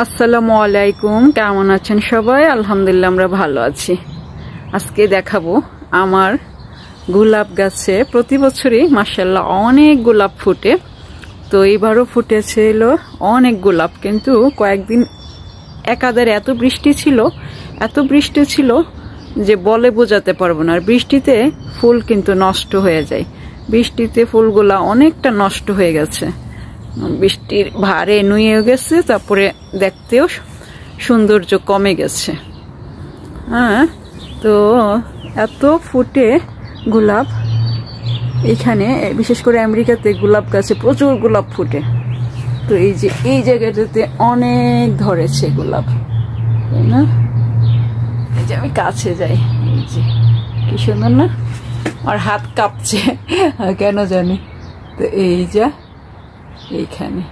আসসালামু আলাইকুম, কেমন আছেন সবাই? আলহামদুলিল্লাহ আমরা ভালো আছি। আজকে দেখাবো আমার গোলাপ গাছে প্রতি বছরই মাশাআল্লাহ অনেক গোলাপ ফুটে। তো এইবারও ফুটেছিল অনেক গোলাপ, কিন্তু কয়েকদিন একাধারে এত বৃষ্টি ছিল যে বলে বোঝাতে পারবো না। আর বৃষ্টিতে ফুল কিন্তু নষ্ট হয়ে যায়, বৃষ্টিতে ফুলগুলা অনেকটা নষ্ট হয়ে গেছে, বৃষ্টির ভারে নুয়ে গেছে, তারপরে দেখতেও সৌন্দর্য কমে গেছে। হ্যাঁ, তো এত ফুটে গোলাপ এখানে, বিশেষ করে আমেরিকাতে গোলাপ গাছে প্রচুর গোলাপ ফুটে। তো এই জায়গাটাতে অনেক ধরেছে গোলাপ, তাই না? এই যে আমি কাছে যাই, এই যে কি সুন্দর না, আর হাত কাঁপছে কেন জানি। তো এই যা এইখানে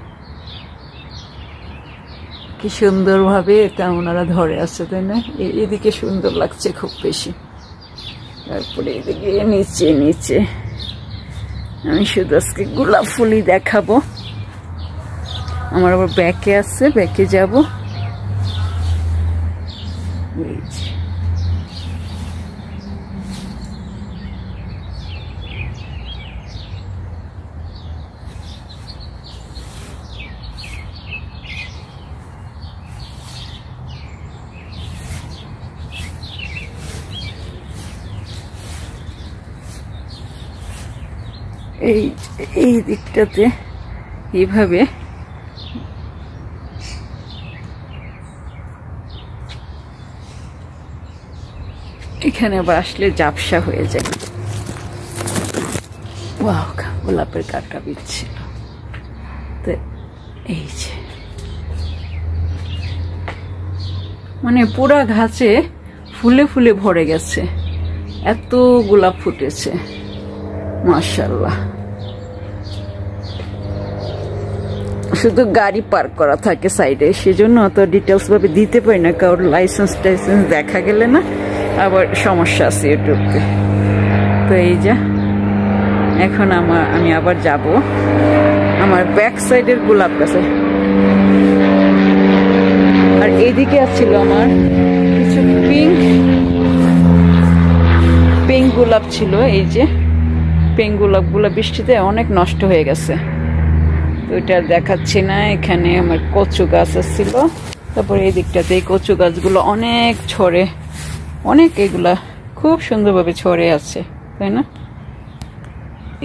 কি সুন্দর ভাবে এটা ওনারা ধরে আছে, তাই না? এদিকে সুন্দর লাগছে খুব বেশি। তারপরে এদিকে নিচে আমি শুধু আজকে গোলাপ ফুলই দেখাবো। আমার আবার ব্যাকে আছে, ব্যাকে যাব। এই দিকটাতে এইভাবে এখানে আবার আসলে ঝাপসা হয়ে যায়। ওয়াও, গোলাপের কাঁটা বিচ্ছিল। তো এই যে মানে পুরা গাছে ফুলে ফুলে ভরে গেছে, এত গোলাপ ফুটেছে মাশাআল্লাহ। শুধু গাড়ি পার্ক করা থাকে সাইডে, সেজন্য অত ডিটেলস ভাবে দিতে পারি না, কারোর লাইসেন্স দেখা গেলে না আবার সমস্যা আছে ইউটিউবে। তো এই যা এখন আমি আবার যাব আমার ব্যাক সাইডের গোলাপ গাছে। আর এইদিকে আসছিল আমার কিছু পিঙ্ক গোলাপ ছিল। এই যে পিঙ্ক গোলাপগুলো বৃষ্টিতে অনেক নষ্ট হয়ে গেছে, তো এটা দেখাচ্ছি না। এখানে আমার কচু গাছ ছিল, তারপরে এই দিকটাতে এই কচু গাছগুলো অনেক ছড়ে, অনেক এগুলা খুব সুন্দরভাবে ছড়ে আছে, তাই না?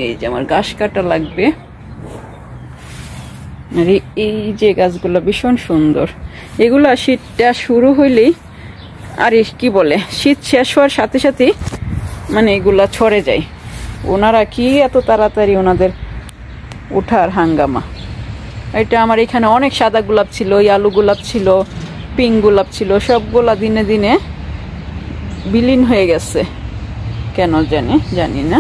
এই যে আমার ঘাস কাটা লাগবে। আর এই যে গাছগুলো ভীষণ সুন্দর, এগুলা শীতটা শুরু হইলেই, আর কি বলে, শীত শেষ হওয়ার সাথে সাথে মানে এগুলা ছড়ে যায়। ওনারা কি এত তাড়াতাড়ি ওনাদের ওঠার হাঙ্গামা। এটা আমার এখানে অনেক সাদা গোলাপ ছিল, আলু গোলাপ ছিল, পিঙ্ক গোলাপ ছিল, সবগুলা দিনে দিনে বিলীন হয়ে গেছে, কেন জানি না।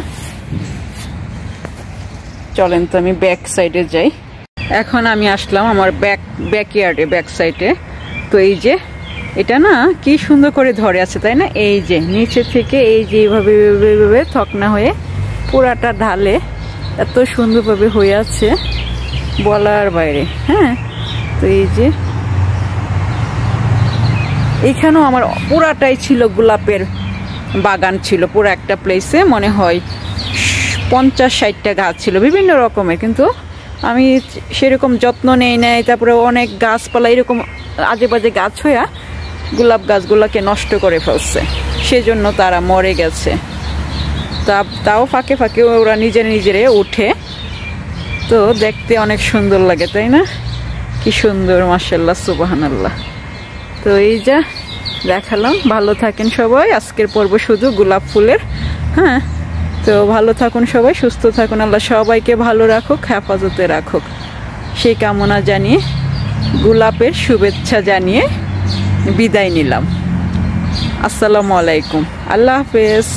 চলেন তো আমি ব্যাক সাইডে যাই। এখন আমি আসলাম আমার ব্যাকইয়ার্ডে, ব্যাক সাইডে। তো এই যে এটা না কি সুন্দর করে ধরে আছে, তাই না? এই যে নিচে থেকে এই যে এইভাবে থকনা হয়ে পুরাটা ঢালে এত সুন্দরভাবে হয়ে আছে বলার বাইরে। হ্যাঁ, তো এই যে এখানেও আমার পুরাটাই ছিল গোলাপের বাগান ছিল, পুরো একটা প্লেসে মনে হয় 50-60টা গাছ ছিল বিভিন্ন রকমের, কিন্তু আমি সেরকম যত্ন নেই নাই। তারপরে অনেক গাছপালা এরকম আজে বাজে গাছ হইয়া গোলাপ গাছগুলাকে নষ্ট করে ফেলছে, সেজন্য তারা মরে গেছে। তাও ফাঁকে ফাঁকে ওরা নিজেরে উঠে, তো দেখতে অনেক সুন্দর লাগে, তাই না? কি সুন্দর, মাশাআল্লাহ, সুবহানাল্লাহ। তো এই যা দেখালাম। ভালো থাকেন সবাই। আজকের পর্ব শুধু গোলাপ ফুলের। হ্যাঁ, তো ভালো থাকুন সবাই, সুস্থ থাকুন, আল্লাহ সবাইকে ভালো রাখুক, হেফাজতে রাখুক, সেই কামনা জানিয়ে গোলাপের শুভেচ্ছা জানিয়ে বিদায় নিলাম। আসসালামু আলাইকুম, আল্লাহ হাফেজ।